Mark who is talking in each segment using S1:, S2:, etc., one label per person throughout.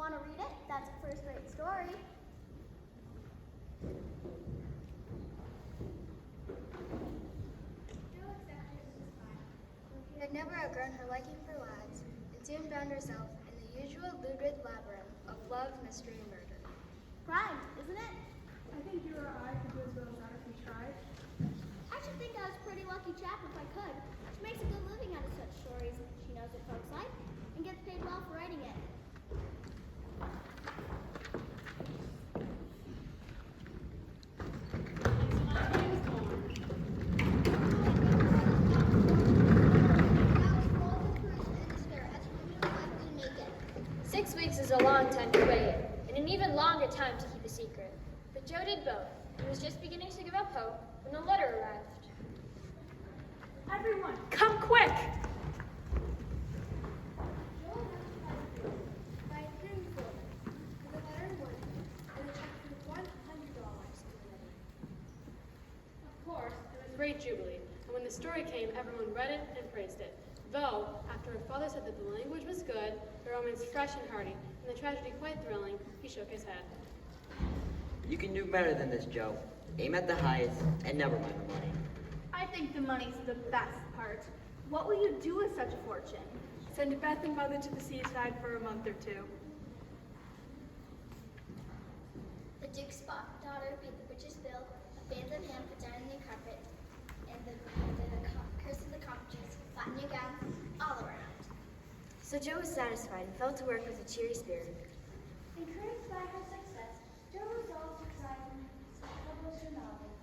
S1: want to read it? That's a first-rate story. Joe accepted it was fine. She had never outgrown her liking for lads, and soon found herself in the usual lurid labyrinth of love, mystery, and murder. Rhymed, isn't it?
S2: I think you or I could do as well as that if we tried.
S1: I should think I was a pretty lucky chap if I could. She makes a good living out of such stories. She knows what folks like and gets paid well for writing it.
S3: Is a long time to wait, and an even longer time to keep a secret. But Joe did both. He was just beginning to give up hope when a letter arrived.
S2: Everyone, come quick!
S4: Of course, it was Great Jubilee, and when the story came, everyone read it and praised it. Though, after her father said that the language was good, the romance fresh and hearty, and the tragedy quite thrilling, he shook his head.
S5: You can do better than this, Joe. Aim at the highest, and never mind the money.
S6: I think the money's the best part. What will you do with such a fortune?
S2: Send Beth and Mother to the seaside for a month or two.
S1: The Duke's daughter paid the butcher's bill, a banded ham put down a new carpet, and the curse of the cottages, flat new gowns, all around.
S3: So Joe was satisfied and fell to work with a cheery spirit.
S1: Encouraged by her success, Joe resolved to try and publish her novels.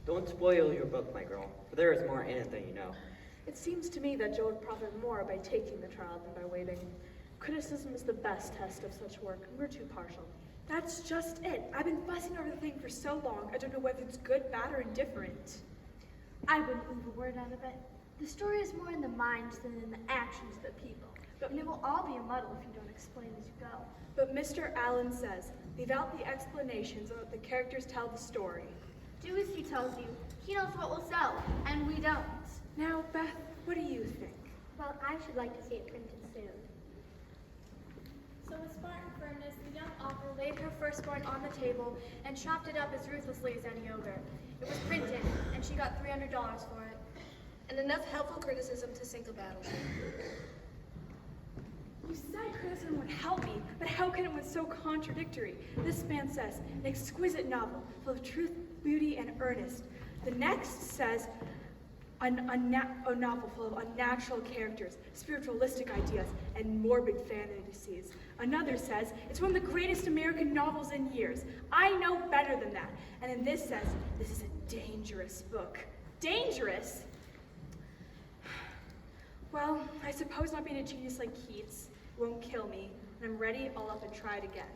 S5: Don't spoil your book, my girl, for there is more in it than you know.
S2: It seems to me that Joe would profit more by taking the trial than by waiting. Criticism is the best test of such work, and we're too partial. That's just it. I've been fussing over the thing for so long, I don't know whether it's good, bad, or indifferent.
S6: I wouldn't leave a word out of it. The story is more in the mind than in the actions of the people. And it will all be a muddle if you don't explain as you go.
S2: But Mr. Allen says, leave out the explanations and let the characters tell the story.
S6: Do as he tells you. He knows what will sell, and we don't.
S2: Now, Beth, what do you think?
S1: Well, I should like to see it printed soon.
S4: So with Spartan firmness, the young author laid her firstborn on the table and chopped it up as ruthlessly as any ogre. It was printed, and she got $300 for it, and enough helpful criticism to sink a battle.
S2: You said criticism would help me, but how can it be so contradictory? This man says, an exquisite novel, full of truth, beauty, and earnest. The next says, a novel full of unnatural characters, spiritualistic ideas, and morbid fantasies. Another says, it's one of the greatest American novels in years. I know better than that. And then this says, this is a dangerous book. Dangerous? Well, I suppose not being a genius like Keats won't kill me. When I'm ready, I'll up and try it again.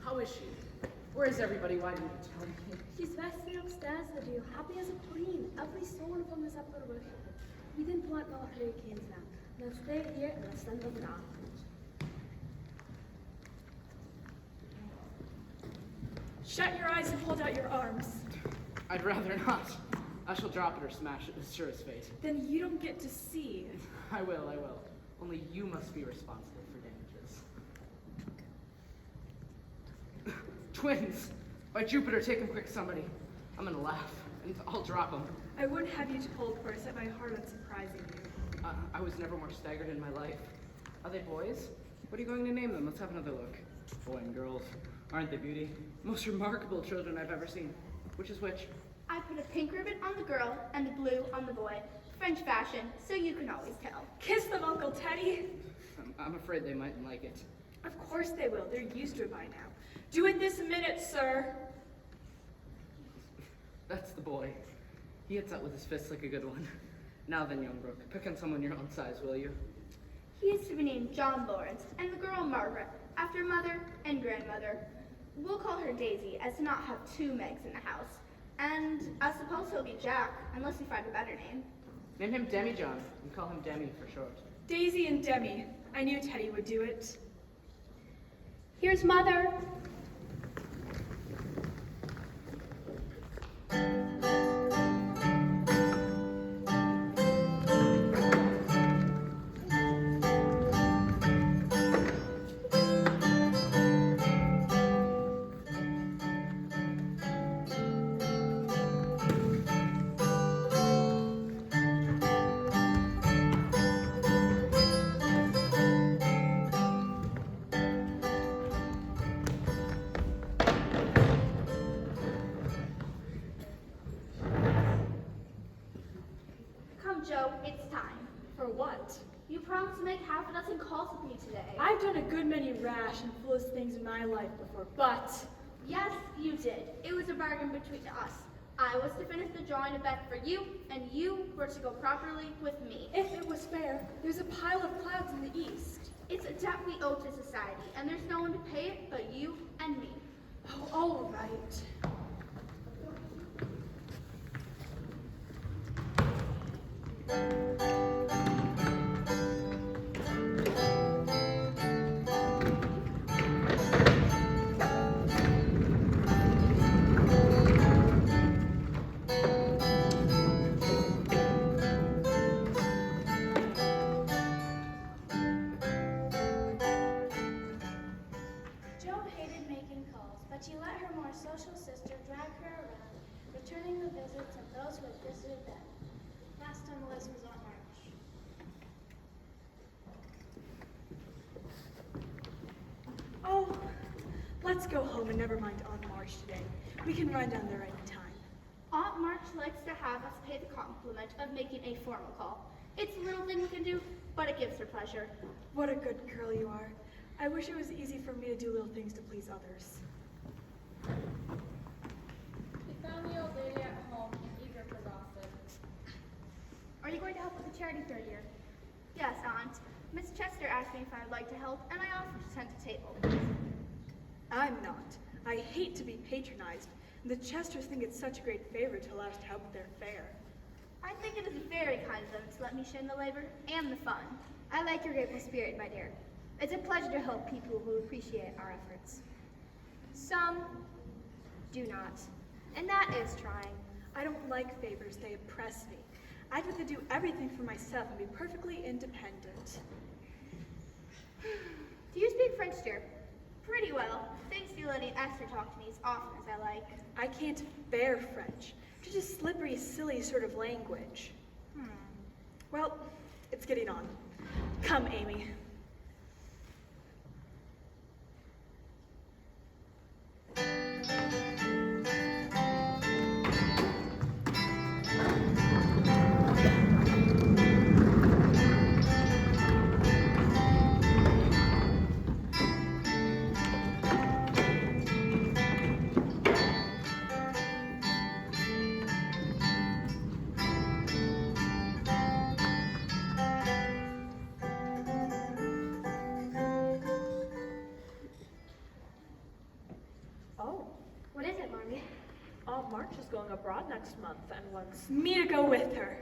S7: How is she? Where is everybody? Why didn't you tell me?
S8: She's resting upstairs with you, happy as a queen. Every soul of them is up for worship. We didn't want no hurricanes now. They'll stay here and they'll send them down.
S2: Shut your eyes and hold out your arms.
S7: I'd rather not. I shall drop it or smash it, as sure as fate.
S2: Then you don't get to see.
S7: I will. Only you must be responsible for damages. Twins! By Jupiter, take them quick, somebody. I'm gonna laugh, and I'll drop them.
S2: I wouldn't have you told, for I set my heart on surprising you.
S7: I was never more staggered in my life. Are they boys? What are you going to name them? Let's have another look. Boy and girls. Aren't they beauty? Most remarkable children I've ever seen. Which is which?
S6: I put a pink ribbon on the girl and a blue on the boy. French fashion, so you can always tell.
S2: Kiss them, Uncle Teddy.
S7: I'm afraid they mightn't like it.
S2: Of course they will. They're used to it by now. Do it this minute, sir.
S7: That's the boy. He hits out with his fists like a good one. Now then, young Brooke, pick on someone your own size, will you?
S6: He is to be named John Lawrence, and the girl Margaret, after mother and grandmother. We'll call her Daisy, as to not have two Megs in the house. And I suppose he'll be Jack, unless you find a better name.
S7: Name him Demi-John, and call him Demi for short.
S2: Daisy and Demi. I knew Teddy would do it.
S6: Here's Mother. Come, Joe, it's time.
S2: For what?
S6: You promised to make half a dozen calls with me today.
S2: I've done a good many rash and foolish things in my life before, but
S6: Yes, you did. It was a bargain between us. I was to finish the drawing a bet for you, and you were to go properly with me.
S2: if it was fair, there's a pile of clouds in the east.
S6: It's a debt we owe to society, and there's no one to pay it but you and me.
S2: Oh, all right.
S1: Jo hated making calls, but she let her more social sister drag her around, returning the visits of those who had visited them. Last on the list was Aunt March.
S2: Oh, let's go home and never mind Aunt March today. We can run down there any time.
S6: Aunt March likes to have us pay the compliment of making a formal call. It's a little thing we can do, but it gives her pleasure.
S2: What a good girl you are. I wish it was easy for me to do little things to please others.
S9: We found the old lady at home and eager for gossip.
S6: Are you going to help with the charity fair year? Yes, Aunt. Miss Chester asked me if I would like to help, and I offered to tend the table.
S2: I'm not. I hate to be patronized. The Chesters think it's such a great favor to allow us to help with their fair.
S6: I think it is very kind of them to let me share in the labor and the fun.
S1: I like your grateful spirit, my dear. It's a pleasure to help people who appreciate our efforts. Some do not, and that is trying.
S2: I don't like favors, they oppress me. I'd rather do everything for myself and be perfectly independent.
S6: Do you speak French, dear? Pretty well. Thanks to letting Esther talk to me as often as I like.
S2: I can't bear French. It's just a slippery, silly sort of language. Well, it's getting on. Come, Amy.
S3: Oh, what is it, Marmee?
S10: Aunt March is going abroad next month and wants...
S2: Me to go with her.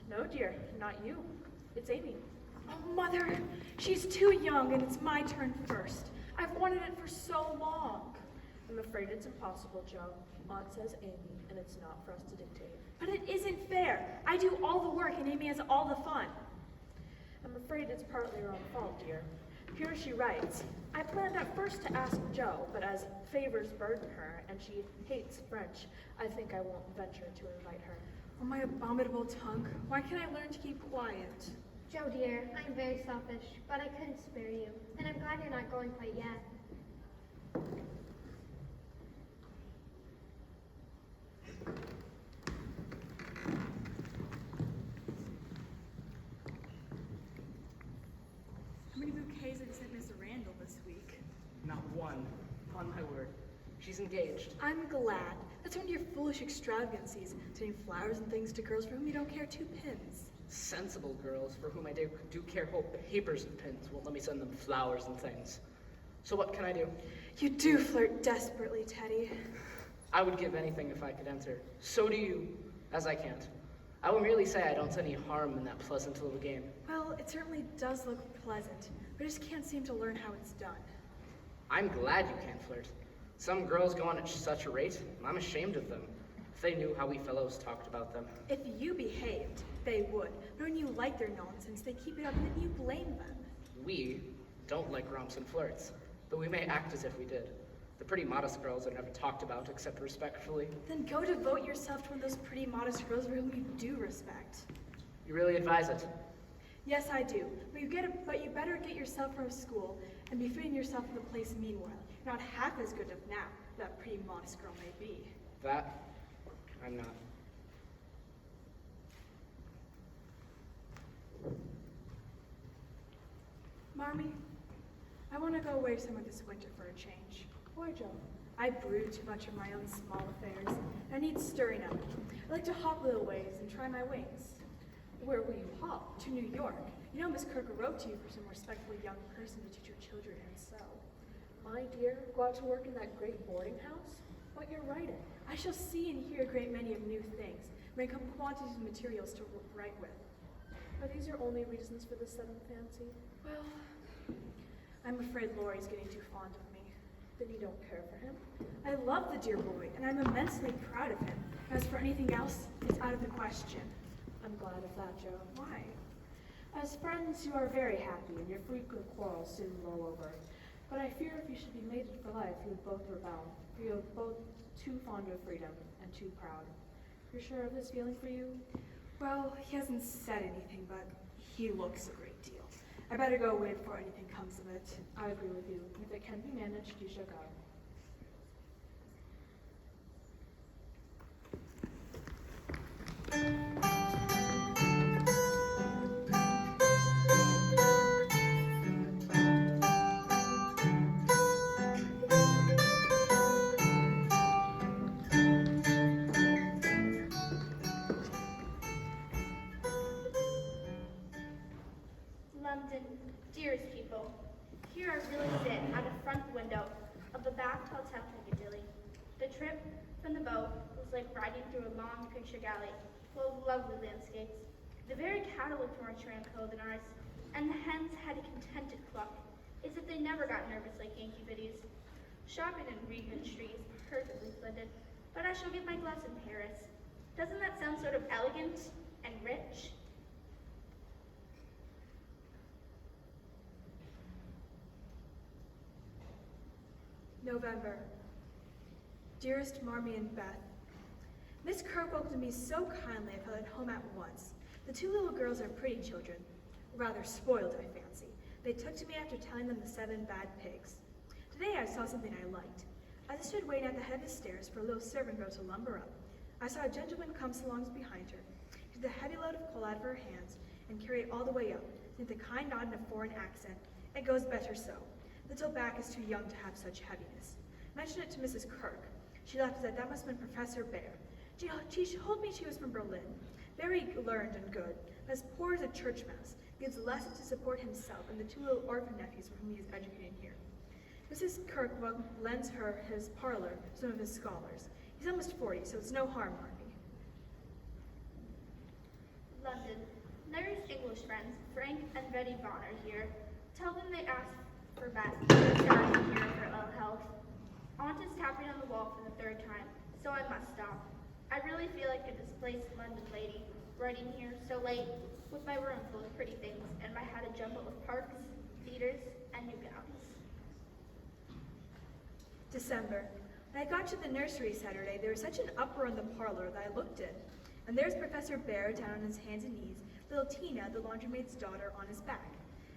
S10: No, dear, not you. It's Amy.
S2: Oh, Mother, she's too young and it's my turn first. I've wanted it for so long.
S10: I'm afraid it's impossible, Joe. Aunt says Amy, and it's not for us to dictate.
S2: But it isn't fair. I do all the work and Amy has all the fun.
S10: I'm afraid it's partly your own fault, dear. Here she writes, I planned at first to ask Joe, but as favors burden her and she hates French, I think I won't venture to invite her.
S2: Oh, my abominable tongue. Why can't I learn to keep quiet?
S1: Joe, dear, I'm very selfish, but I couldn't spare you, and I'm glad you're not going quite yet.
S2: How many bouquets have you sent Miss Randall this week?
S7: Not one. On my word. She's engaged.
S2: I'm glad. That's one of your foolish extravagancies, sending flowers and things to girls for whom you don't care two pins.
S7: Sensible girls for whom I do care whole papers and pins won't let me send them flowers and things. So what can I do?
S2: You do flirt desperately, Teddy.
S7: I would give anything if I could enter. So do you, as I can't. I will merely say I don't see any harm in that pleasant little game.
S2: Well, it certainly does look pleasant, but I just can't seem to learn how it's done.
S7: I'm glad you can't flirt. Some girls go on at such a rate, and I'm ashamed of them. If they knew how we fellows talked about them.
S2: If you behaved, they would. But when you like their nonsense, they keep it up and then you blame them.
S7: We don't like romps and flirts, but we may act as if we did. The pretty modest girls are never talked about except respectfully.
S2: Then go devote yourself to one of those pretty modest girls for whom you do respect.
S7: You really advise it?
S2: Yes, I do. But you better get yourself from school and be fitting yourself in the place meanwhile. You're not half as good as now, that pretty modest girl may be.
S7: That, I'm not.
S2: Marmee, I want to go away somewhere this winter for a change.
S10: Why, Joe?
S2: I brood too much of my own small affairs. I need stirring up. I like to hop little ways and try my wings.
S10: Where will you hop?
S2: To New York. You know Miss Kirk wrote to you for some respectable young person to teach your children and sew.
S10: My dear, go out to work in that great boarding house? But you're writing.
S2: I shall see and hear a great many of new things, bring come quantities of materials to write with.
S10: Are these your only reasons for this sudden fancy?
S2: Well, I'm afraid Laurie's getting too fond of me.
S10: Then you don't care for him?
S2: I love the dear boy, and I'm immensely proud of him. As for anything else, it's out of the question.
S10: I'm glad of that, Joe.
S2: Why?
S10: As friends, you are very happy, and your frequent quarrels soon blow over. But I fear if you should be mated for life, you would both rebel. For you are both too fond of freedom and too proud. You're sure of this feeling for you?
S2: Well, he hasn't said anything, but he looks a great deal. I better go away before anything comes of it.
S10: I agree with you. If it can be managed, you shall go.
S6: London, dearest people, here I really sit at the front window of the Bath Hotel Piccadilly. The trip from the boat was like riding through a long picture gallery full of lovely landscapes. The very cattle looked more tranquil than ours, and the hens had a contented cluck, as if they never got nervous like Yankee biddies. Shopping in Regent Street is perfectly splendid, but I shall get my glass in Paris. Doesn't that sound sort of elegant and rich?
S2: November. Dearest Marmee and Beth, Miss Kirk welcomed me so kindly I felt at home at once. The two little girls are pretty children, rather spoiled, I fancy. They took to me after telling them the 7 bad pigs. Today I saw something I liked. As I stood waiting at the head of the stairs for a little servant girl to lumber up, I saw a gentleman come along behind her, take the heavy load of coal out of her hands, and carry it all the way up, with a kind nod in a foreign accent. It goes better so. Little back is too young to have such heaviness. Mentioned it to Mrs. Kirk. She laughed and said that must have been Professor Bear. She told me she was from Berlin. Very learned and good, but as poor as a church mouse, gives lessons to support himself and the 2 little orphan nephews for whom he is educating here. Mrs. Kirk lends her his parlor to some of his scholars. He's almost 40, so it's no harm, Marmee.
S6: London. Larry's English friends, Frank and Betty Vaughn, are here. Tell them they asked for Beth to start here for ill health. Aunt is tapping on the wall for the 3rd time, so I must stop. I really feel like a displaced London lady, writing here so late, with my room full of pretty things and my head a jumble of parks, theaters, and new gowns.
S2: December. When I got to the nursery Saturday, there was such an uproar in the parlor that I looked in. And there's Professor Bear down on his hands and knees, little Tina, the laundrymaid's daughter, on his back,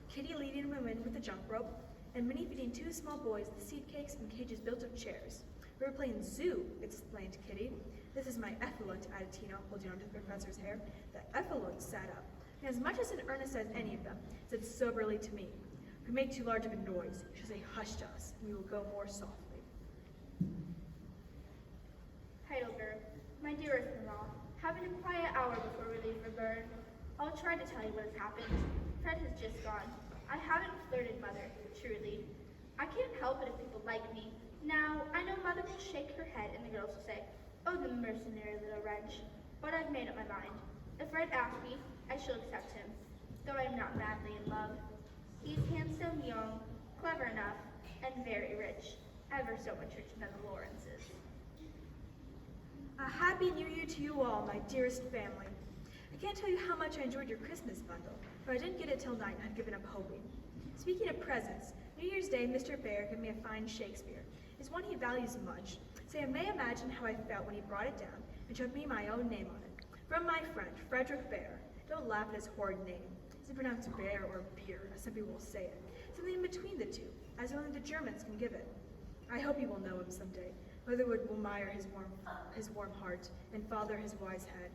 S2: Kitty leading him in with the jump rope, and Minnie feeding 2 small boys with seed cakes and cages built of chairs. We were playing zoo, explained Kitty. This is my effluent, added Tina, holding onto the professor's hair. The effluent sat up, and as much as in earnest as any of them, said soberly to me, "If we make too large of a noise, you shall say hush to us, and we will go more softly."
S6: Heidelberg. My dearest Mamma, having a quiet hour before we leave for Bern. I'll try to tell you what has happened. Fred has just gone. I haven't flirted, Mother, truly. I can't help it if people like me. Now, I know Mother will shake her head and the girls will say, "Oh, the mercenary little wretch." But I've made up my mind. If Fred asks me, I shall accept him, though I am not madly in love. He's handsome, young, clever enough, and very rich, ever so much richer than the Lawrences.
S2: A happy New Year to you all, my dearest family. I can't tell you how much I enjoyed your Christmas bundle, for I didn't get it till night and had given up hoping. Speaking of presents, New Year's Day, Mr. Bear gave me a fine Shakespeare. It's one he values much, so you may imagine how I felt when he brought it down and showed me my own name on it. From my friend, Frederick Bear. Don't laugh at his horrid name. Is it pronounced bear or beer, as some people will say it? Something in between the two, as only the Germans can give it. I hope you will know him someday. Motherwood will admire his warm heart, and father his wise head.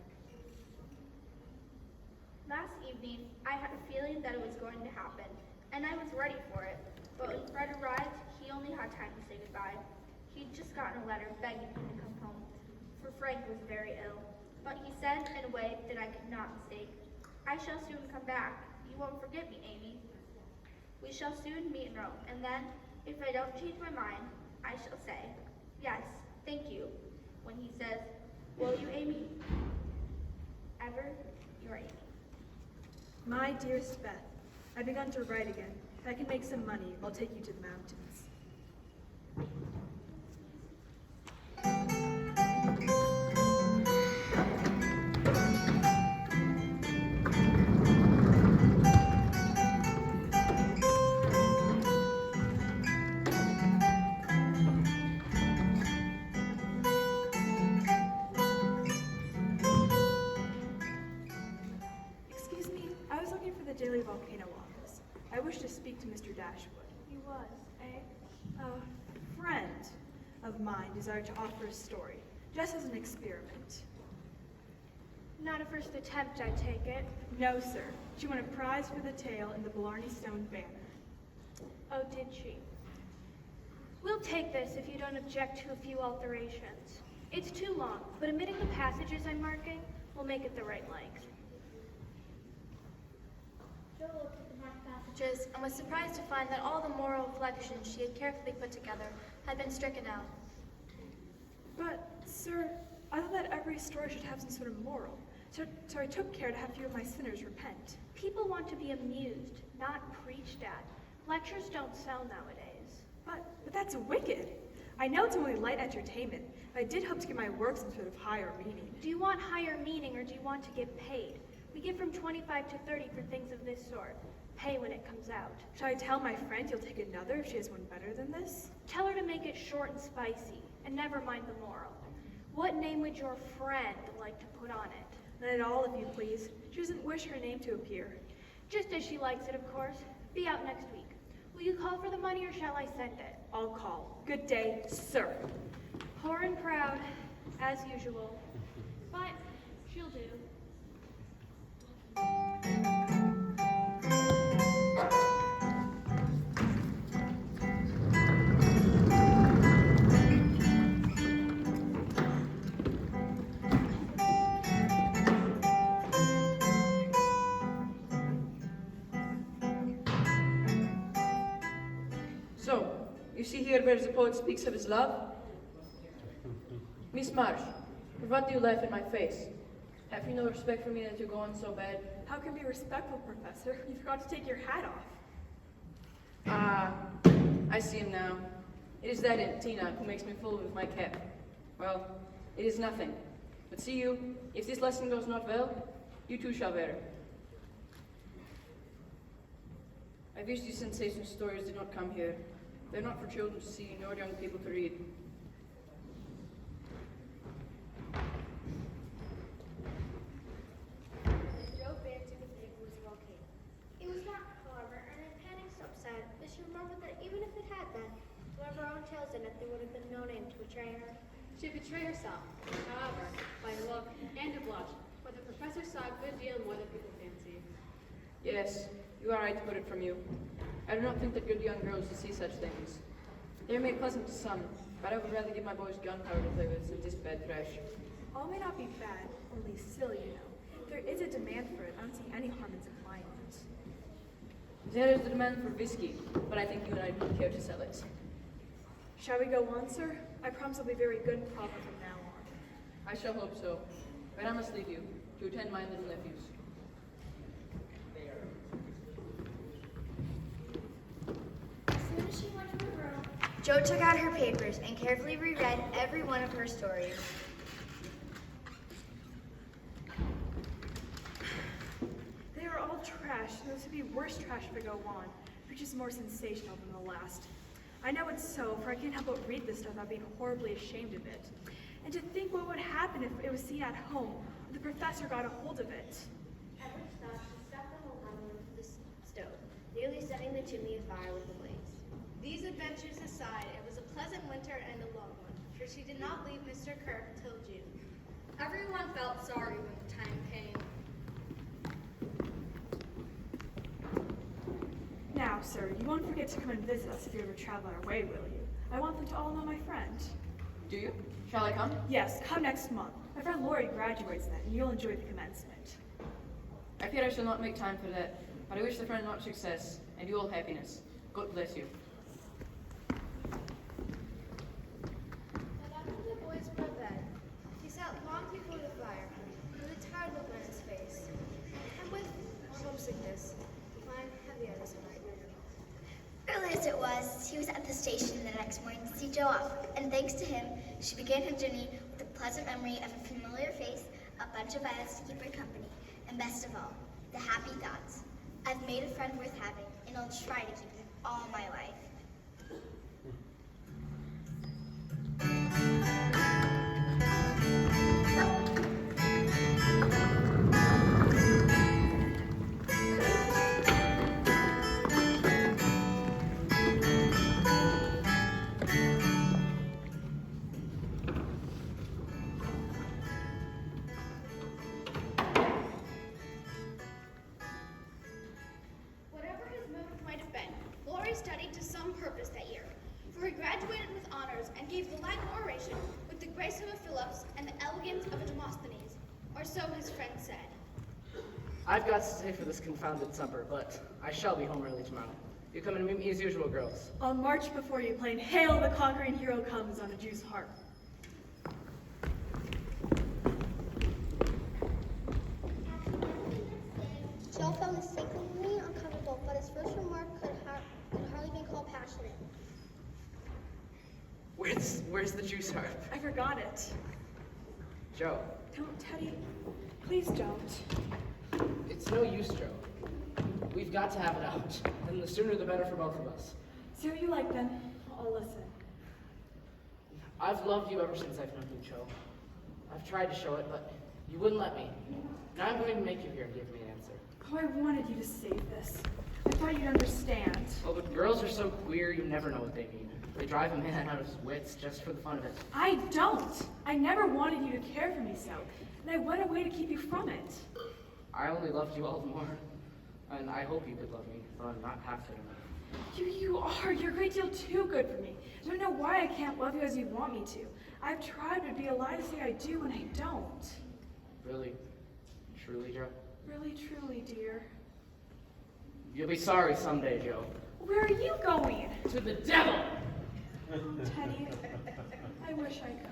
S6: Last evening, I had a feeling that it was going to happen, and I was ready for it. But when Fred arrived, he only had time to say goodbye. He'd just gotten a letter begging him to come home, for Frank was very ill. But he said in a way that I could not mistake, "I shall soon come back. You won't forget me, Amy. We shall soon meet in Rome, and then, if I don't change my mind, I shall say, yes, thank you, when he says, will you, Amy? Ever, your Amy."
S2: My dearest Beth, I've begun to write again. If I can make some money, I'll take you to the mountains. Excuse me, I was looking for the Daily Volcano office. I wish to speak to Mr. Dashwood.
S8: He was, eh?
S2: A friend of mine desired to offer a story, just as an experiment.
S8: Not a first attempt, I take it.
S2: No, sir. She won a prize for the tale in the Blarney Stone banner.
S8: Oh, did she? We'll take this if you don't object to a few alterations. It's too long, but omitting the passages I'm marking will make it the right length.
S1: Jo looked at the marked passages and was surprised to find that all the moral reflections she had carefully put together had been stricken out.
S2: But, sir, I thought that every story should have some sort of moral. So I took care to have few of my sinners repent.
S8: People want to be amused, not preached at. Lectures don't sell nowadays.
S2: But that's wicked. I know it's only light entertainment, but I did hope to give my work some sort of higher meaning.
S8: Do you want higher meaning or do you want to get paid? We give from 25 to 30 for things of this sort. Pay when it comes out.
S2: Shall I tell my friend you'll take another if she has one better than this?
S8: Tell her to make it short and spicy, and never mind the moral. What name would your friend like to put on it?
S2: None at all, if you please. She doesn't wish her name to appear.
S8: Just as she likes it, of course. Be out next week. Will you call for the money or shall I send it?
S2: I'll call. Good day, sir.
S8: Poor and proud, as usual. But she'll do.
S11: So, you see here where the poet speaks of his love? Miss Marsh, for what do you laugh in my face? Have you no respect for me that you go on so bad?
S2: How can be respectful, Professor? You forgot to take your hat off.
S11: Ah, I see him now. It is that Aunt Tina who makes me fool with my cap. Well, it is nothing. But see you, if this lesson goes not well, you too shall bear. I wish these sensation stories did not come here. They're not for children to see, nor young people to read.
S1: Jo fancied the thing was a volcano. It was not, however, and in panic subsided that she remembered that even if it had been, to have her own tales in it, there would have been no name to betray her.
S4: She'd betray herself, however, by her look and her blush, for the professor saw a good deal more than people fancied.
S11: Yes, you are right to put it from you. I do not think that good young girls should see such things. They are made pleasant to some, but I would rather give my boys gunpowder to play with than this bad trash.
S2: All may not be bad, only silly, you know. If there is a demand for it, I don't see any harm in supplying it.
S11: There is the demand for whiskey, but I think you and I don't care to sell it.
S2: Shall we go on, sir? I promise I'll be very good and proper from now on.
S11: I shall hope so, but I must leave you to attend my little nephews.
S1: As soon as she went to her room, Jo took out her papers and carefully reread every one of her stories.
S2: They are all trash. Those would be worse trash if I go on, which is more sensational than the last. I know it's so, for I can't help but read this stuff without being horribly ashamed of it. And to think what would happen if it was seen at home, or the professor got a hold of it.
S1: At which thought, she stepped on the ladder into the stove, nearly setting the chimney afire with the blaze.
S6: These adventures aside, it was a pleasant winter and a long one, for she did not leave Mr. Kirk till June. Everyone felt sorry when the time came.
S2: Now, sir, you won't forget to come and visit us if you ever travel our way, will you? I want them to all know my friend.
S11: Do you? Shall I come?
S2: Yes, come next month. My friend Lori graduates then, and you'll enjoy the commencement.
S11: I fear I shall not make time for that, but I wish the friend much success, and you all happiness. God bless you.
S1: But after the boys were in bed, he sat long before the fire, with a tired look on his face, and with homesickness, lying heavy on his heart. Early as it was, he was at the station the next morning to see Jo off, and thanks to him, she began her journey with a pleasant memory of a familiar face, a bunch of violets to keep her company, and best of all, the happy thoughts. I've made a friend worth having, and I'll try to keep him all my life.
S6: Whatever his motive might have been, Laurie studied to some purpose that year, for he graduated with honors and gave the Latin oration with the grace of a Phillips and the elegance of a Demosthenes, or so his friend said.
S7: I've got to stay for this confounded supper, but I shall be home early tomorrow. You come and meet me as usual, girls.
S2: I'll march before you, playing Hail the Conquering Hero Comes on a Jew's harp.
S1: Jo felt mistakenly uncomfortable, but his first remark could hardly be called passionate.
S7: Where's the juice harp?
S2: I forgot it.
S7: Jo,
S2: Don't, Teddy. Please don't.
S7: it's no use, Jo. We've got to have it out, and the sooner the better for both of us.
S2: See what you like then. I'll listen.
S7: I've loved you ever since I've known you, Jo. I've tried to show it, but you wouldn't let me. Now I'm going to make you here and give me an answer.
S2: Oh, I wanted you to say this. I thought you'd understand.
S7: Oh, but girls are so queer, you never know what they mean. They drive a man out of his wits just for the fun of it.
S2: I don't. I never wanted you to care for me so, and I went away to keep you from it.
S7: I only loved you all the more. And I hope you could love me, but I'm not half good enough.
S2: You are. You're a great deal too good for me. I don't know why I can't love you as you want me to. I've tried, but it'd be a lie to say I do when I don't.
S7: Really? Truly, Jo?
S2: Really, truly, dear.
S7: You'll be sorry someday, Jo.
S2: Where are you going?
S7: To the devil!
S2: Teddy, I wish I could.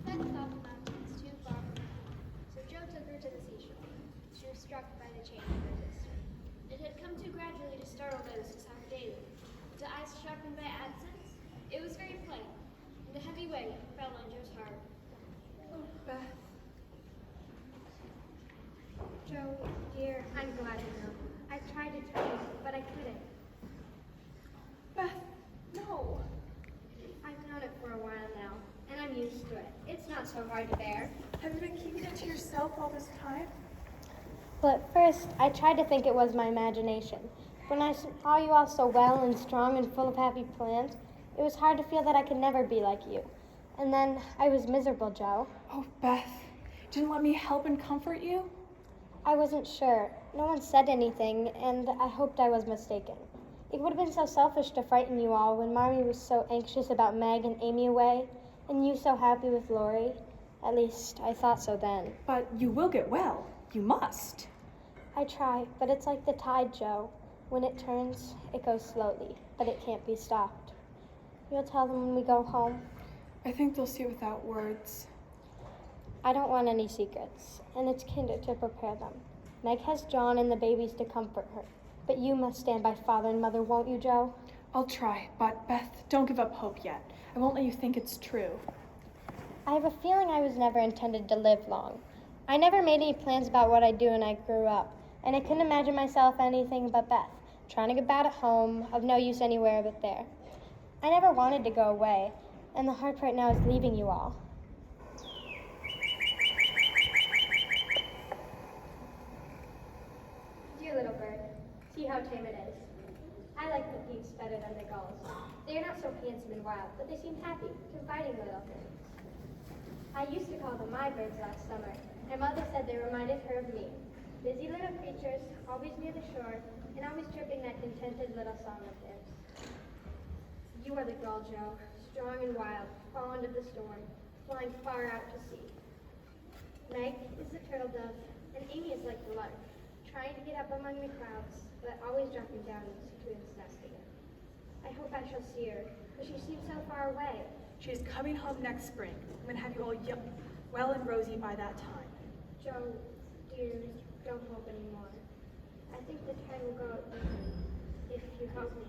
S1: Beth thought the mountains too far from her, so Jo took her to the seashore. She was struck by the change in her sister. It had come too gradually to startle those who saw her daily. To eyes sharpened by absence, it was very plain, and a heavy weight fell on Jo's heart.
S2: Oh, Beth.
S1: Jo, dear, I'm glad you know. I tried to tell you, but I couldn't.
S2: Beth, no.
S1: I've known it for a while now, and I'm used to it. It's not so hard to bear.
S2: Have you been keeping it to yourself all this time?
S12: Well, at first, I tried to think it was my imagination. When I saw you all so well and strong and full of happy plans, it was hard to feel that I could never be like you. And then I was miserable, Jo.
S2: Oh, Beth, didn't let me help and comfort you?
S12: I wasn't sure. No one said anything, and I hoped I was mistaken. It would have been so selfish to frighten you all when Mommy was so anxious about Meg and Amy away, and you so happy with Lori. At least, I thought so then.
S2: But you will get well. You must.
S12: I try, but it's like the tide, Joe. When it turns, it goes slowly, but it can't be stopped. You'll tell them when we go home?
S2: I think they'll see it without words.
S12: I don't want any secrets, and it's kinder to prepare them. Meg has John and the babies to comfort her, but you must stand by Father and Mother, won't you, Joe?
S2: I'll try, but Beth, don't give up hope yet. I won't let you think it's true.
S12: I have a feeling I was never intended to live long. I never made any plans about what I'd do when I grew up, and I couldn't imagine myself anything but Beth, trying to get back at home, of no use anywhere but there. I never wanted to go away, and the hard part now is leaving you all.
S13: Dear little bird, see how tame it is. I like the geese better than the gulls. They are not so handsome and wild, but they seem happy, confiding little things. I used to call them my birds last summer, and Mother said they reminded her of me. Busy little creatures, always near the shore, and always chirping that contented little song of theirs. You are the gull, Joe, strong and wild, fond of the storm, flying far out to sea. Meg is the turtle dove, and Amy is like the lark, trying to get up among the clouds, but always dropping down into its nest again. I hope I shall see her, but she seems so far away.
S2: She is coming home next spring. I'm going to have you all well and rosy by that time.
S13: Joe, dear, don't hope anymore. I think the tide will go out easy if you help me.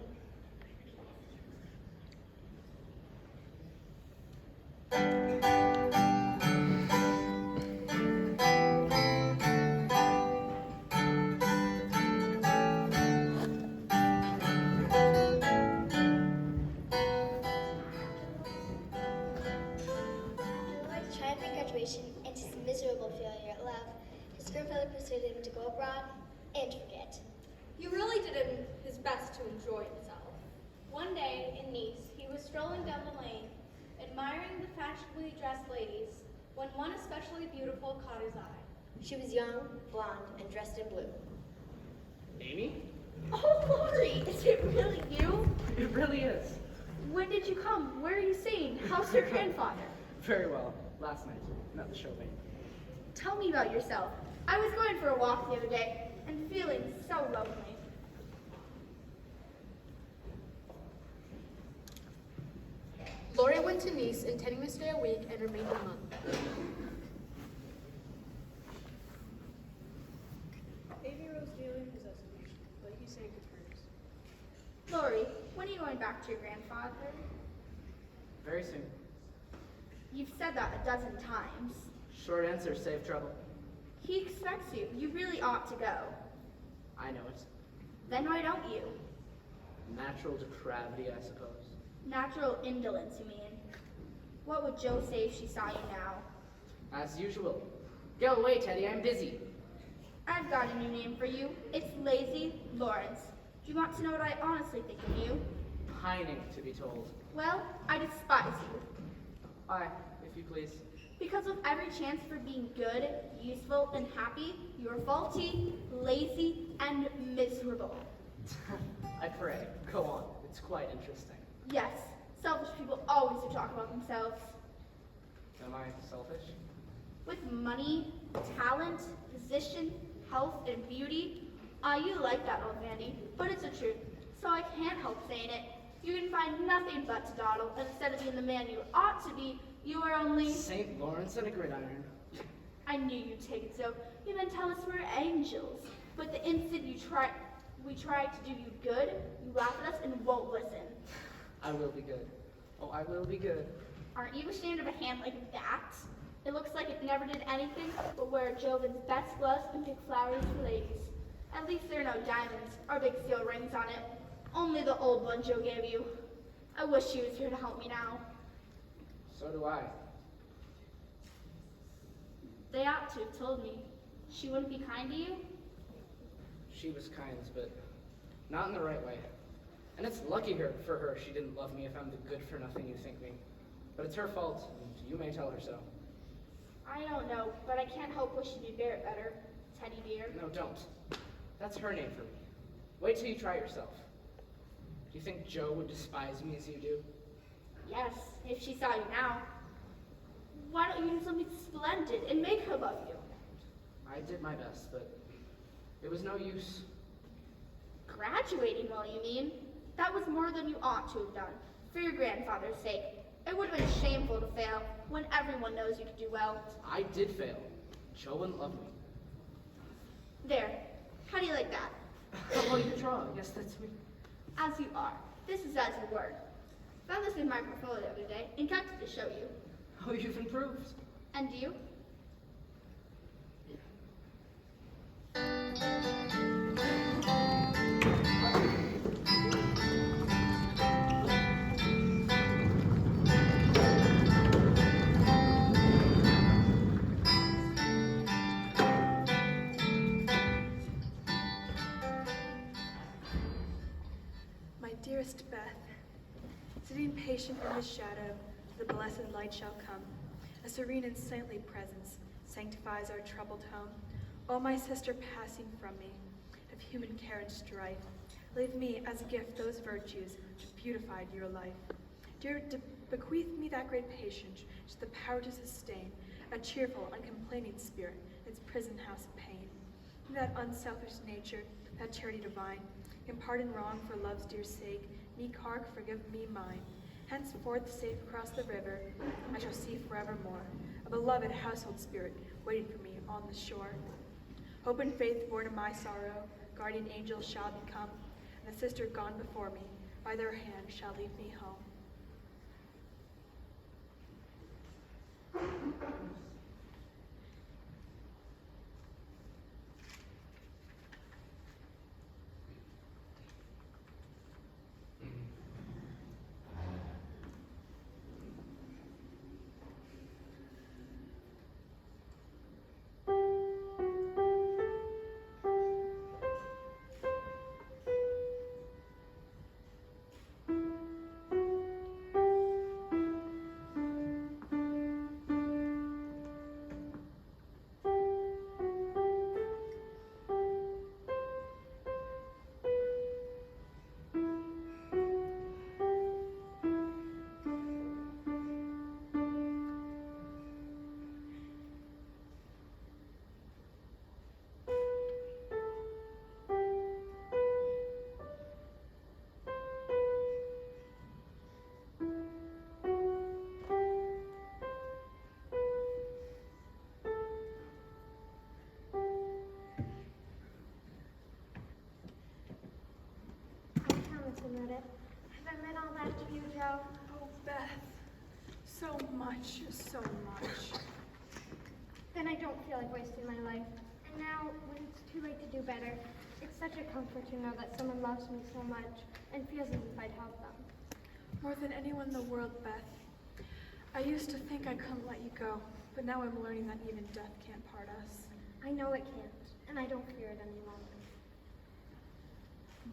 S14: Triumphant graduation and his miserable failure at love, his grandfather persuaded him to go abroad and forget.
S15: He really did his best to enjoy himself. One day in Nice, he was strolling down the lane, admiring the fashionably dressed ladies, when one especially beautiful caught his eye.
S14: She was young, blonde, and dressed in blue.
S7: Amy?
S6: Oh, Lori, is it really you?
S7: It really is.
S6: When did you come? Where are you staying? How's your grandfather?
S7: Very well. Last night, met the Chauvin.
S6: Tell me about yourself. I was going for a walk the other day and feeling so lonely.
S4: Lori went to Nice, intending to stay a week and remained a month.
S10: Amy Rose Daly possesses Lady St. Catherine's.
S6: Lori, when are you going back to your grandfather?
S7: Very soon.
S6: You've said that a dozen times.
S7: Short answer, save trouble.
S6: He expects you. You really ought to go.
S7: I know it.
S6: Then why don't you?
S7: Natural depravity, I suppose.
S6: Natural indolence, you mean. What would Joe say if she saw you now?
S7: As usual. Go away, Teddy, I'm busy.
S6: I've got a new name for you. It's Lazy Lawrence. Do you want to know what I honestly think of you?
S7: Pining, to be told.
S6: Well, I despise you.
S7: Why, if you please?
S6: Because of every chance for being good, useful, and happy, you're faulty, lazy, and miserable.
S7: I pray. Go on. It's quite interesting.
S6: Yes, selfish people always do talk about themselves.
S7: Am I selfish?
S6: With money, talent, position, health, and beauty, you like that, old Vandy, but it's the truth, so I can't help saying it. You can find nothing but to dawdle, and instead of being the man you ought to be, you are only...
S7: St. Lawrence and a gridiron.
S6: I knew you'd take it so. You then tell us we're angels, but the instant we try to do you good, you laugh at us and won't listen.
S7: I will be good. Oh, I will be good.
S6: Aren't you ashamed of a hand like that? It looks like it never did anything but wear Jovin's best gloves and pick flowers for ladies. At least there are no diamonds or big steel rings on it. Only the old one Joe gave you. I wish she was here to help me now.
S7: So do I.
S6: They ought to have told me. She wouldn't be kind to you?
S7: She was kind, but not in the right way. And it's lucky for her she didn't love me if I'm the good-for-nothing you think me. But it's her fault, and you may tell her so.
S6: I don't know, but I can't help wishing you'd bear it better, Teddy dear.
S7: No, don't. That's her name for me. Wait till you try yourself. Do you think Joe would despise me as you do?
S6: Yes, if she saw you now. Why don't you do something splendid and make her love you?
S7: I did my best, but It was no use.
S6: Graduating, well, you mean? That was more than you ought to have done, for your grandfather's sake. It would have been shameful to fail when everyone knows you could do well.
S7: I did fail. Joe wouldn't love me.
S6: There. How do you like that?
S7: Oh, you draw. Yes, that's sweet.
S6: As you are. This is as you were. Found this in my portfolio the other day and kept it to show you.
S7: Oh, you've improved.
S6: And you?
S2: My dearest Beth, sitting patient in the shadow, the blessed light shall come. A serene and saintly presence sanctifies our troubled home. O my sister passing from me, of human care and strife, leave me as a gift those virtues which beautified your life. Dear, bequeath me that great patience, which is the power to sustain a cheerful, uncomplaining spirit in its prison house of pain. And that unselfish nature, that charity divine, in pardon wrong for love's dear sake, me cark, forgive me mine. Henceforth, safe across the river, I shall see forevermore a beloved household spirit waiting for me on the shore. Hope and faith born of my sorrow, guardian angels shall become, and the sister gone before me, by their hand shall lead me home.
S13: Have I meant all that to you, Joe?
S2: Oh, Beth, so much, so much.
S13: Then I don't feel like wasting my life. And now, when it's too late to do better, it's such a comfort to know that someone loves me so much and feels as if I'd help them.
S2: More than anyone in the world, Beth. I used to think I couldn't let you go, but now I'm learning that even death can't part us.
S13: I know it can't, and I don't fear it any longer.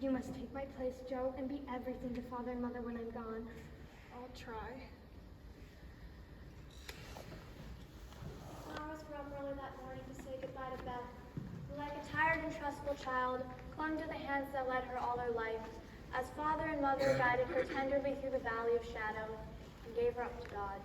S13: You must take my place, Joe, and be everything to Father and Mother when I'm gone.
S2: I'll try.
S13: Flowers were up early that morning to say goodbye to Beth, who, like a tired and trustful child, clung to the hands that led her all her life, as Father and Mother guided her tenderly through the valley of shadow and gave her up to God.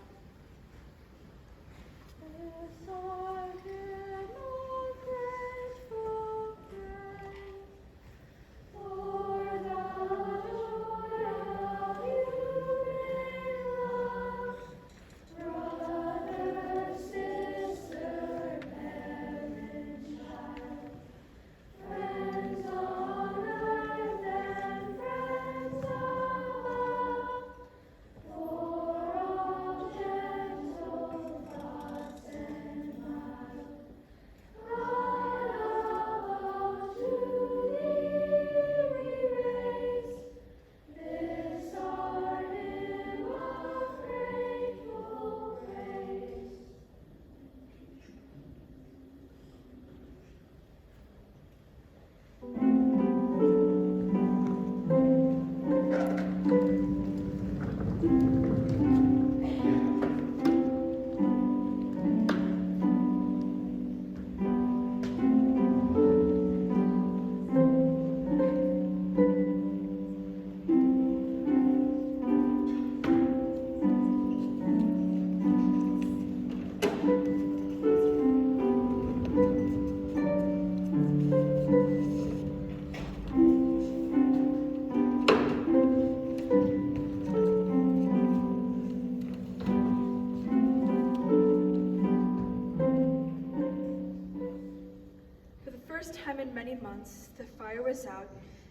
S2: first time in many months, the fire was out,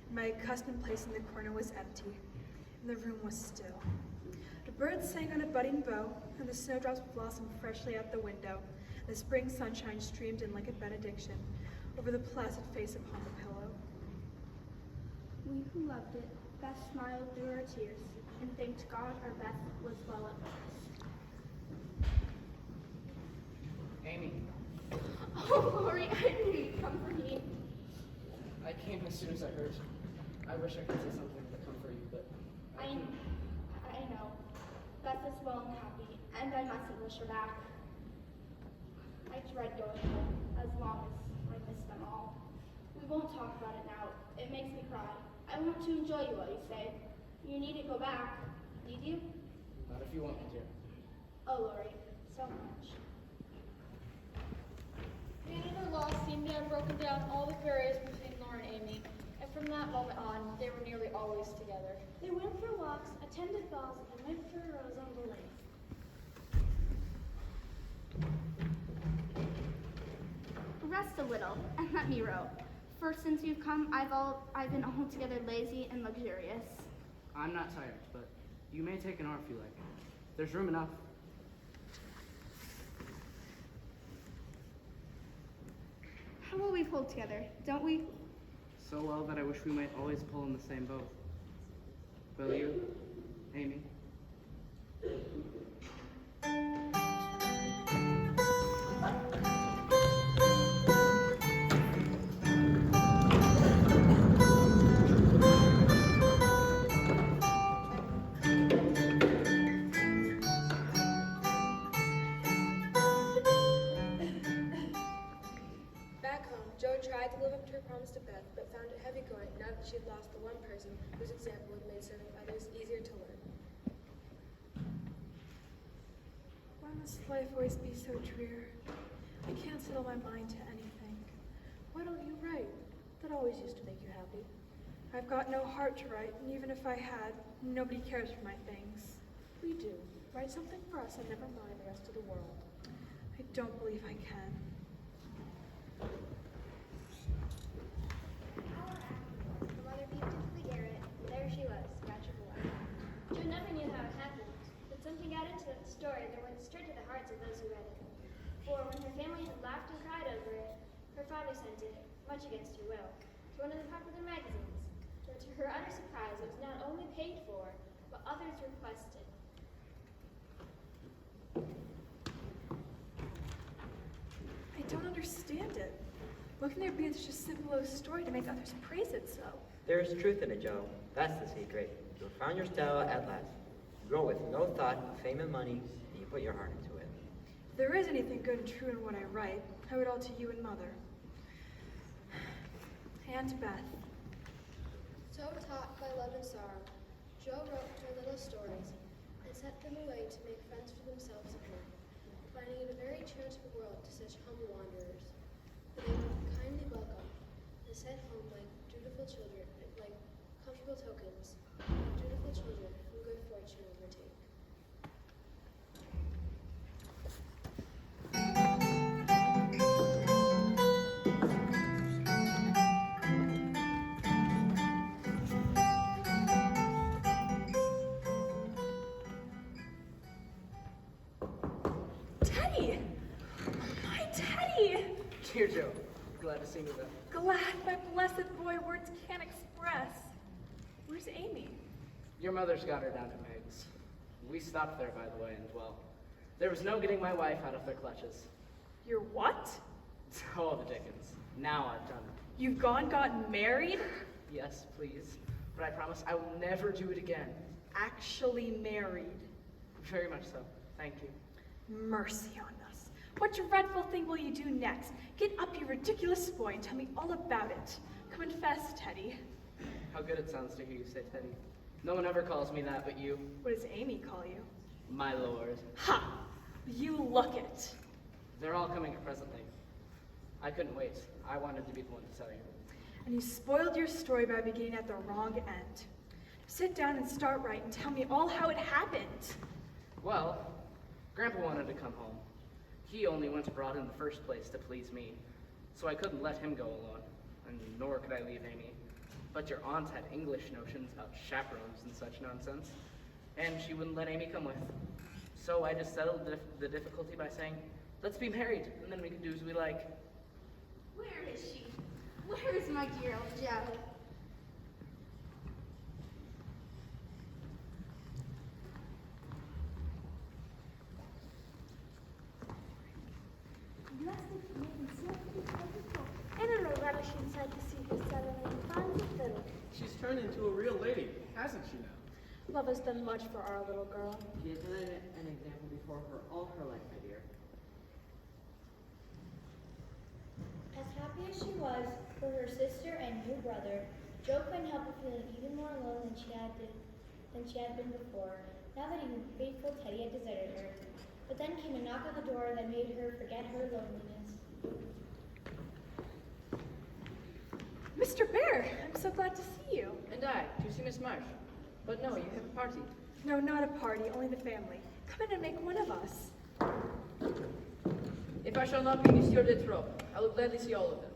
S2: and my accustomed place in the corner was empty, and the room was still. The birds sang on a budding bough, and the snowdrops blossomed freshly at the window. The spring sunshine streamed in like a benediction over the placid face upon the pillow.
S6: We who loved it, Beth smiled through her tears and thanked God our Beth was well at last.
S7: Amy,
S6: Oh, Lori, I knew you'd come for me.
S7: I came as soon as I heard. I wish I could say something to comfort you, but
S6: I know. Beth is well and happy, and I mustn't wish her back. I dread going home as long as I miss them all. We won't talk about it now. It makes me cry. I want to enjoy you while you stay. You needn't go back, need you?
S7: not if you want me to.
S6: Oh, Lori, so much.
S9: Canada law seemed to have broken down all the barriers between Laura and Amy, and from that moment on, they were nearly always together.
S8: They went for walks, attended balls, and went for a rose on the lake.
S6: Rest a little and let me row. For since you've come, I've been altogether lazy and luxurious.
S7: I'm not tired, but you may take an hour if you like. There's room enough.
S6: How will we pull together, don't we?
S7: So well that I wish we might always pull in the same boat. Will you, Amy?
S1: Back home, Joe tried to live up to her promise to Beth, but found it heavy going now that she had lost the one person whose example had made serving others easier to learn.
S2: Why must life always be so drear? I can't settle my mind to anything.
S10: Why don't you write? That always used to make you happy.
S2: I've got no heart to write, and even if I had, nobody cares for my things.
S10: We do. Write something for us and never mind the rest of the world.
S2: I don't believe I can.
S13: Her mother peeped into the garret, and there she was, scratching away. Joe never knew how it happened, but something got into that story that went straight to the hearts of those who read it. For when her family had laughed and cried over it, her father sent it, much against her will, to one of the popular magazines, where to her utter surprise it was not only paid for, but others requested.
S2: I don't understand it. What can there be in such a simple little story to make others praise it so?
S5: There is truth in it, Joe. That's the secret. You have found your style at last. You grow with no thought of fame and money, and you put your heart into it.
S2: If there is anything good and true in what I write, I owe it all to you and Mother. And Beth.
S1: So taught by love and sorrow, Joe wrote her little stories and sent them away to make friends for themselves at home, finding it a very charitable world to such humble wanderers. But they were kindly welcomed and sent home like dutiful children, like comfortable tokens, dutiful children whom good fortune overtake.
S2: Teddy! My Teddy!
S7: Dear Joe, glad to see you back.
S2: Glad my blessed boy words can't express. Where's Amy?
S7: Your mother's got her down at Meg's. We stopped there, by the way, and well, there was no getting my wife out of their clutches.
S2: Your what?
S7: Oh, the dickens. Now I've done it.
S2: You've gotten married?
S7: Yes, please. But I promise I will never do it again.
S2: Actually married.
S7: Very much so. Thank you.
S2: Mercy on us. What dreadful thing will you do next? Get up, you ridiculous boy, and tell me all about it. Confess, Teddy.
S7: How good it sounds to hear you say Teddy. No one ever calls me that but you.
S2: What does Amy call you?
S7: My lord.
S2: Ha! You look it.
S7: They're all coming presently. I couldn't wait. I wanted to be the one to tell you.
S2: And you spoiled your story by beginning at the wrong end. Sit down and start right and tell me all how it happened.
S7: Well, Grandpa wanted to come home. He only went abroad in the first place to please me. so I couldn't let him go alone, and nor could I leave Amy. But your aunt had English notions about chaperones and such nonsense, and she wouldn't let Amy come with. So I just settled the difficulty by saying, let's be married, and then we can do as we like.
S6: Where is she? Where is my dear old Joe?
S8: And in a relish inside to see her settling fine fiddle.
S16: She's turned into a real lady, hasn't she now?
S10: Love has done much for our little girl.
S17: She has led an example before her all her life, my dear.
S18: As happy as she was for her sister and new brother, Jo couldn't help but feeling even more alone than she had been before, now that even faithful Teddy had deserted her. But then came a knock on the door that made her forget her loneliness.
S2: Mr. Bear, I'm so glad to see you.
S11: And I, to see Miss Marsh. But no, you have a party.
S2: No, not a party, only the family. Come in and make one of us.
S11: If I shall not be Monsieur de Trop, I will gladly see all of them.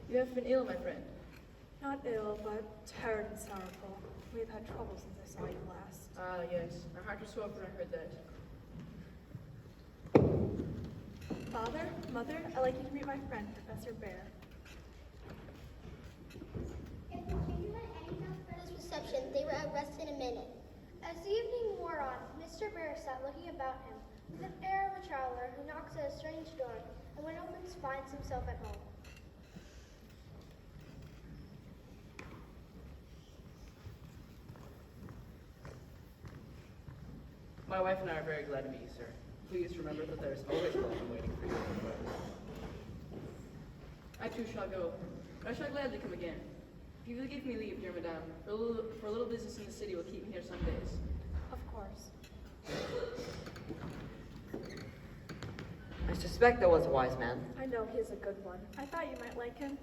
S11: You have been ill, my friend.
S2: Not ill, but tired and sorrowful. We have had trouble since I saw you last.
S11: Ah, yes. My heart was sore when I heard that.
S2: Father, Mother, I'd like you to meet my friend, Professor Bear.
S14: If the king had any doubt for his reception, they were at rest in a minute.
S1: As the evening wore on, Mr. Bear sat looking about him with an air of a traveler who knocks at a strange door and when opens finds himself at home.
S7: My wife and I are very glad to meet you, sir. Please remember that there is always welcome waiting for you.
S11: I too shall go, but I shall gladly come again. If you will give me leave, dear madame, for a little business in the city will keep me here some days.
S2: Of course.
S5: I suspect that was a wise man.
S10: I know he's a good one.
S2: I thought you might like him.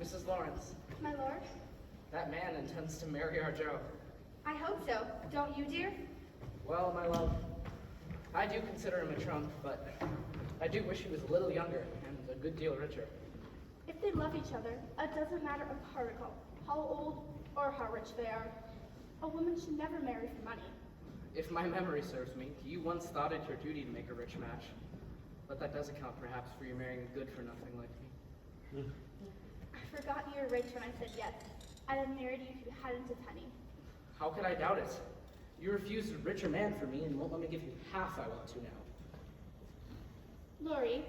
S7: Mrs. Lawrence,
S6: My lord?
S7: that man intends to marry our Joe.
S6: I hope so. Don't you, dear?
S7: Well, my love, I do consider him a trump, but I do wish he was a little younger and a good deal richer.
S6: If they love each other, it doesn't matter a particle how old or how rich they are. A woman should never marry for money.
S7: If my memory serves me, you once thought it your duty to make a rich match. But that does account perhaps for you marrying a good-for-nothing like me.
S6: I forgot you were rich when I said yes. I'd have married you if you hadn't a penny.
S7: How could I doubt it? You refused a richer man for me and won't let me give you half I want to now.
S6: Laurie,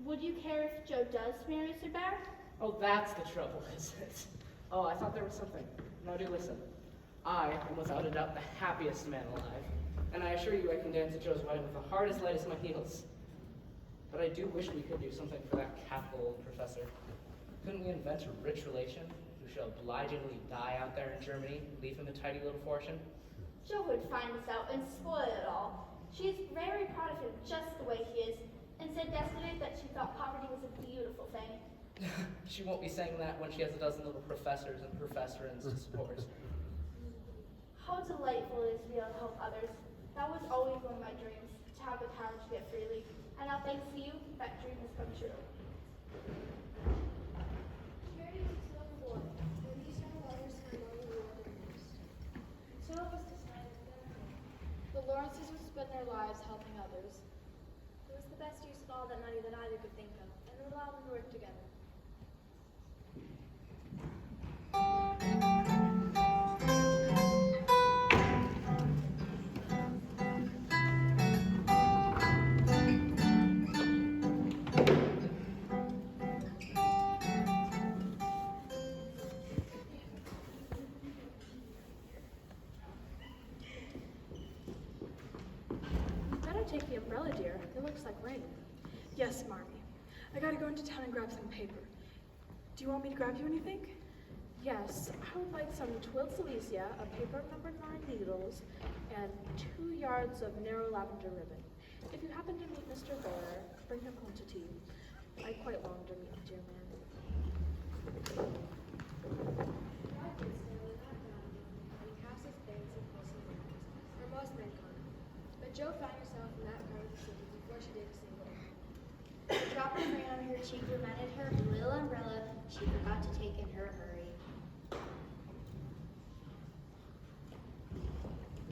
S6: would you care if Joe does marry Sir Bear?
S7: Oh, that's the trouble, is it? Oh, I thought there was something. Now do listen. I am without a doubt the happiest man alive, and I assure you I can dance at Joe's wedding with the heart as light as my heels. But I do wish we could do something for that capital old professor. Couldn't we invent a rich relation who shall obligingly die out there in Germany and leave him a tidy little fortune?
S6: Joe would find this out and spoil it all. She is very proud of him just the way he is, and said yesterday that she thought poverty was a beautiful thing.
S7: She won't be saying that when she has a dozen little professors and professorins to support.
S6: How delightful it is to be able to help others. That was always one of my dreams, to have the power to give freely. And now thanks to you, that dream has come true.
S1: Mary was a young boy, and these young lovers had long reward in most. So it was decided that
S9: The Lawrences would spend their lives helping others.
S1: it was the best use of all that money that either could think of, and it would allow them to work together.
S10: Better take the umbrella, dear. It looks like rain.
S2: Yes, Marmee. I gotta go into town and grab some paper. Do you want me to grab you anything?
S10: Yes, I would like some twill silesia, a paper of number 9 needles, and 2 yards of narrow lavender ribbon. If you happen to meet Mr. Bear, bring him home to tea. I quite long to meet the dear man.
S1: For most men can't. But Jo found herself in that part of the city before she did a single.
S18: The drop of rain on her cheek reminded her of a little umbrella she forgot to take in her hurry.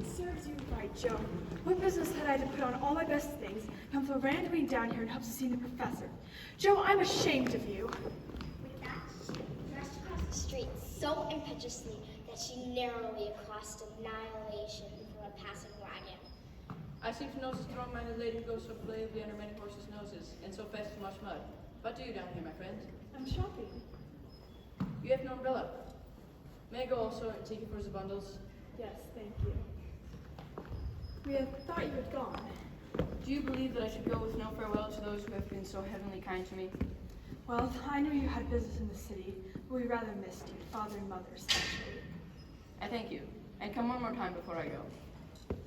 S2: Serves you right, Jo. What business had I to put on all my best things, come philandering down here in hopes of seeing the professor? Jo, I'm ashamed of you.
S14: With that, she rushed across the street so impetuously that she narrowly crossed annihilation before a passing wagon.
S11: I see from noses thrown by the lady who goes so bravely under many horses' noses, and so fast in much mud. What do you down here, my friend?
S2: I'm shopping.
S11: You have no umbrella. May I go also and take you for the bundles?
S2: Yes, thank you. We had thought you had gone.
S11: Do you believe that I should go with no farewell to those who have been so heavenly kind to me?
S2: Well, I knew you had business in the city, but we rather missed you, father and mother especially.
S11: I thank you. And come one more time before I go.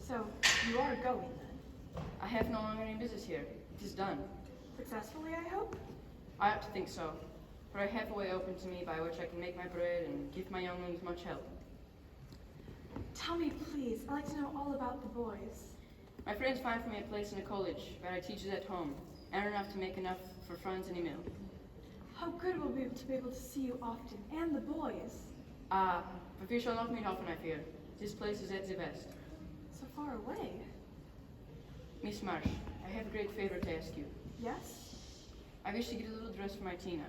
S2: So, you are going then?
S11: I have no longer any business here. It is done.
S2: Successfully, I hope?
S11: I ought to think so. For I have a way open to me by which I can make my bread and give my younglings much help.
S2: Tell me, please. I'd like to know all about the boys.
S11: My friends find for me a place in a college, where I teach at home, and enough to make enough for Franz and Emil.
S2: How good it will be to be able to see you often, and the boys.
S11: But we shall not meet often, I fear. This place is at the best.
S2: So far away.
S11: Miss Marsh, I have a great favor to ask you.
S2: Yes?
S11: I wish to get a little dress for my Tina,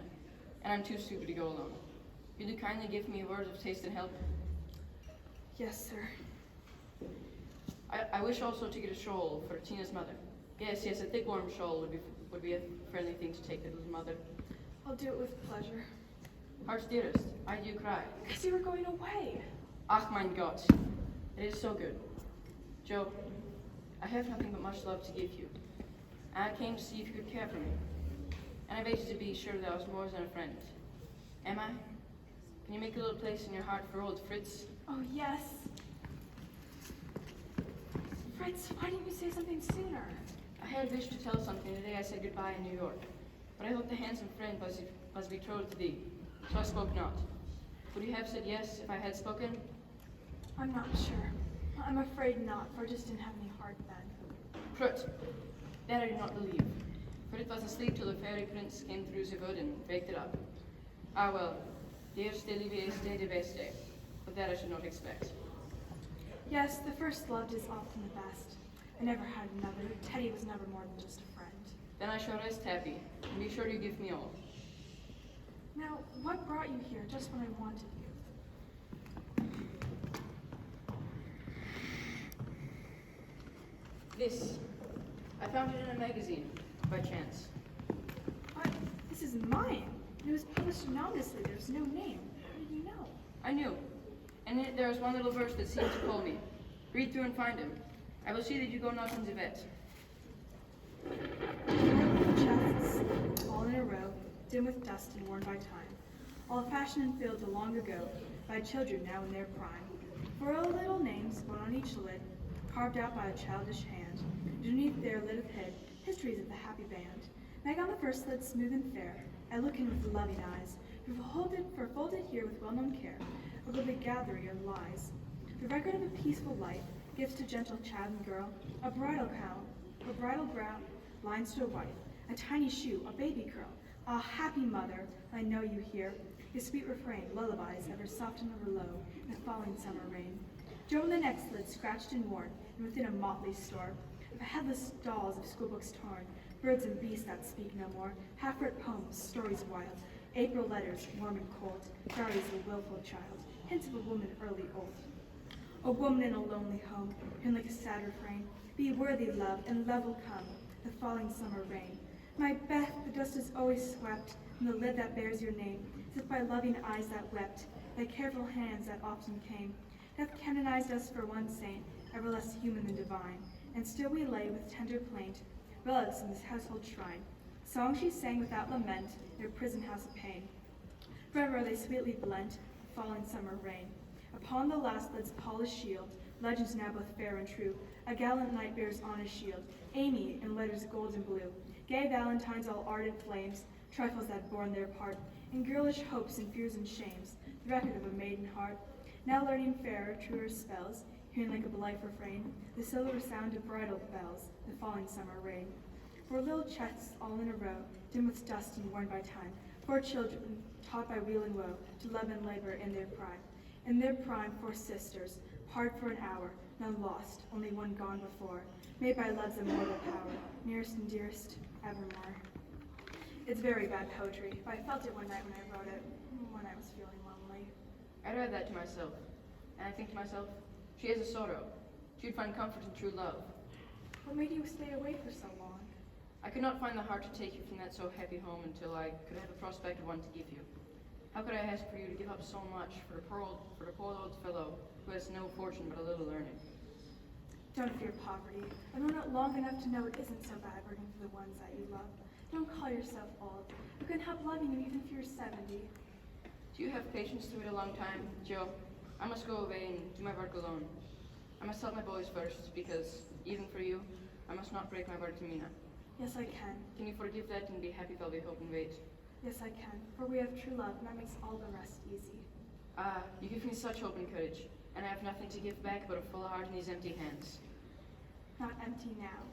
S11: and I'm too stupid to go alone. Will you kindly give me a word of taste and help?
S2: Yes, sir.
S11: I wish also to get a shawl for Tina's mother. Yes, a thick warm shawl would be a friendly thing to take the little mother.
S2: I'll do it with pleasure.
S11: Heart's dearest, why do you cry?
S2: Because you were going away.
S11: Ach, mein Gott. It is so good. Jo, I have nothing but much love to give you. I came to see if you could care for me. And I waited to be sure that I was more than a friend. Am I? Can you make a little place in your heart for old Fritz?
S2: Oh, yes. Fritz, why didn't you say something sooner?
S11: I had wished to tell something the day I said goodbye in New York. But I thought the handsome friend was betrothed to thee, so I spoke not. Would you have said yes if I had spoken?
S2: I'm not sure. I'm afraid not, for I just didn't have any heart then.
S11: Prut, that I do not believe. For it was asleep till the fairy prince came through the wood and waked it up. Ah well, the eerste liefde is de beste, but that I should not expect.
S2: Yes, the first love is often the best. I never had another. Teddy was never more than just a friend.
S11: Then I shall rest happy, and be sure you give me all.
S2: Now, what brought you here just when I wanted you?
S11: This, I found it in a magazine, by chance.
S2: What? This is mine. It was published anonymously. There's no name. How did you know?
S11: I knew. And in it there was one little verse that seemed to call me. Read through and find him. I will see that you go not on the vet.
S2: Chests, all in a row, dim with dust and worn by time. All fashioned and filled to long ago by children now in their prime. 4 little names, one on each lid, carved out by a childish hand. Underneath their lid of hid, histories of the happy band. Meg on the first lid, smooth and fair, I look in with loving eyes, for folded here with well-known care, a goodly gathering of lies. The record of a peaceful life gives to gentle child and girl a bridal brow, lines to a wife, a tiny shoe, a baby curl. Ah, happy mother, I know you hear your sweet refrain, lullabies ever soft and ever low in the falling summer rain. Jo in the next lid, scratched and worn, and within a motley store of headless dolls of schoolbooks torn, birds and beasts that speak no more, half-read poems, stories wild, April letters, warm and cold, diaries of a willful child, hints of a woman early old. A woman in a lonely home, hymn like a sad refrain, be worthy, love, and love will come, the falling summer rain. My Beth, the dust is always swept, from the lid that bears your name, as if by loving eyes that wept, by careful hands that often came. Death canonized us for one saint, ever less human than divine, and still we lay with tender plaint, relics in this household shrine. Songs she sang without lament, their prison house of pain. Forever they sweetly blent, the falling summer rain. Upon the last lid's polished shield, legends now both fair and true, A gallant knight bears on his shield, Amy in letters gold and blue. Gay Valentines all ardent flames, trifles that borne their part, in girlish hopes and fears and shames, the record of a maiden heart. Now learning fairer, truer spells, hearing like a blithe refrain, the silver sound of bridal bells, the falling summer rain. For little chests all in a row, dim with dust and worn by time, four children, taught by weal and woe, to love and labor in their prime. In their prime, four sisters, part for an hour, none lost, only one gone before, made by love's immortal power, nearest and dearest, evermore. It's very bad poetry, but I felt it one night when I wrote it, when I was feeling lonely.
S11: I read that to myself, and I think to myself, she has a sorrow. She would find comfort in true love.
S2: What made you stay away for so long?
S11: I could not find the heart to take you from that so happy home until I could have a prospect of one to give you. How could I ask for you to give up so much for the poor old fellow who has no fortune but a little learning?
S2: Don't fear poverty. I've known it long enough to know it isn't so bad working for the ones that you love. Don't call yourself old. You can help loving you even if you're 70.
S11: Do you have patience to wait a long time, Joe? I must go away and do my work alone. I must help my boys first, because, even for you, I must not break my word to Mina.
S2: Yes, I can.
S11: Can you forgive that and be happy while we hope and wait?
S2: Yes, I can. For we have true love, and that makes all the rest easy.
S11: Ah, you give me such hope and courage, and I have nothing to give back but a full heart in these empty hands.
S2: Not empty now.